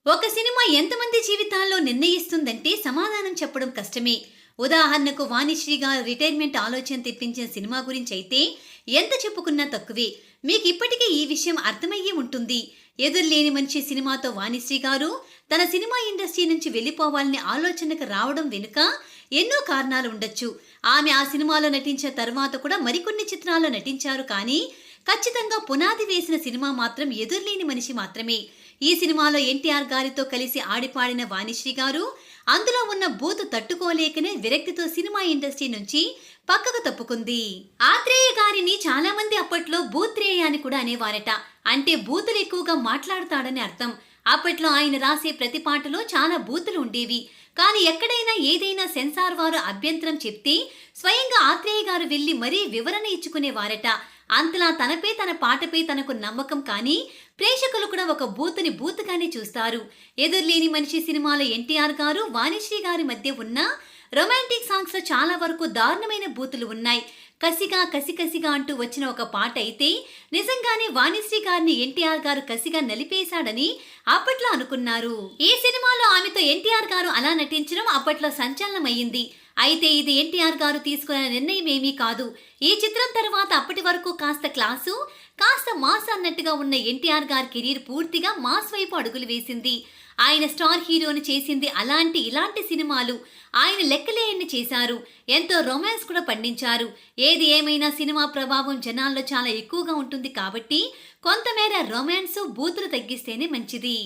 ఒక సినిమా ఎంతమంది జీవితాల్లో నిర్ణయిస్తుందంటే సమాధానం చెప్పడం కష్టమే. ఉదాహరణకు వాణిశ్రీ గారు రిటైర్మెంట్ ఆలోచన తెప్పించిన సినిమా గురించి అయితే ఎంత చెప్పుకున్నా తక్కువే. మీకు ఇప్పటికే ఈ విషయం అర్థమయ్యే ఉంటుంది. ఎదురులేని మనిషి సినిమాతో వాణిశ్రీ గారు తన సినిమా ఇండస్ట్రీ నుంచి వెళ్లిపోవాలనే ఆలోచనకు రావడం వెనుక ఎన్నో కారణాలు ఉండొచ్చు. ఆమె ఆ సినిమాలో నటించిన తర్వాత కూడా మరికొన్ని చిత్రాల్లో నటించారు, కానీ ఖచ్చితంగా పునాది వేసిన సినిమా మాత్రం ఎదురులేని మనిషి మాత్రమే. ఈ సినిమాలో ఎన్టీఆర్ గారితో కలిసి ఆడిపాడిన వాణిశ్రీ గారు అందులో ఉన్న బూతు తట్టుకోలేకనే విరక్తితో సినిమా ఇండస్ట్రీ నుంచి పక్కకు తప్పుకుంది. ఆత్రేయ గారిని చాలా మంది అప్పట్లో బూత్రేయ అని కూడా అనేవారట. అంటే బూతులు ఎక్కువగా మాట్లాడతాడని అర్థం. అప్పట్లో ఆయన రాసే ప్రతి పాటలో చాలా బూతులు ఉండేవి. కానీ ఎక్కడైనా ఏదైనా సెన్సార్ వారు అభ్యంతరం చెప్తే స్వయంగా ఆత్రేయ గారు వెళ్లి మరీ వివరణ ఇచ్చుకునేవారట. అంతలా తనపై తన పాటపై తనకు నమ్మకం, కానీ ప్రేక్షకులు కూడా ఒక బూతుని బూతుగానే చూస్తారు. ఎదురులేని మనిషి సినిమాలో ఎన్టీఆర్ గారు వాణిశ్రీ గారి మధ్య ఉన్న రొమాంటిక్ సాంగ్స్ లో చాలా వరకు దారుణమైన బూతులు ఉన్నాయి. కసిగా కసికసిగా అంటూ వచ్చిన ఒక పాట అయితే నిజంగానే వాణిశ్రీ గారిని ఎన్టీఆర్ గారు కసిగా నలిపేశాడని అప్పట్లో అనుకున్నారు. ఈ సినిమాలో ఆమెతో ఎన్టీఆర్ గారు అలా నటించడం అప్పట్లో సంచలనమయ్యింది. అయితే ఇది ఎన్టీఆర్ గారు తీసుకున్న నిర్ణయం ఏమీ కాదు. ఈ చిత్రం తర్వాత అప్పటి వరకు కాస్త క్లాసు, కాస్త మాస్ అన్నట్టుగా ఉన్న ఎన్టీఆర్ గారి కెరీర్ పూర్తిగా మాస్ వైపు అడుగులు వేసింది. ఆయన స్టార్ హీరోని చేసింది ఇలాంటి సినిమాలు ఆయన లెక్కలేయన్ని చేశారు. ఎంతో రొమాన్స్ కూడా పండించారు. ఏది ఏమైనా సినిమా ప్రభావం జనాల్లో చాలా ఎక్కువగా ఉంటుంది కాబట్టి కొంతమేర రొమాన్స్, బూతులు తగ్గిస్తేనే మంచిది.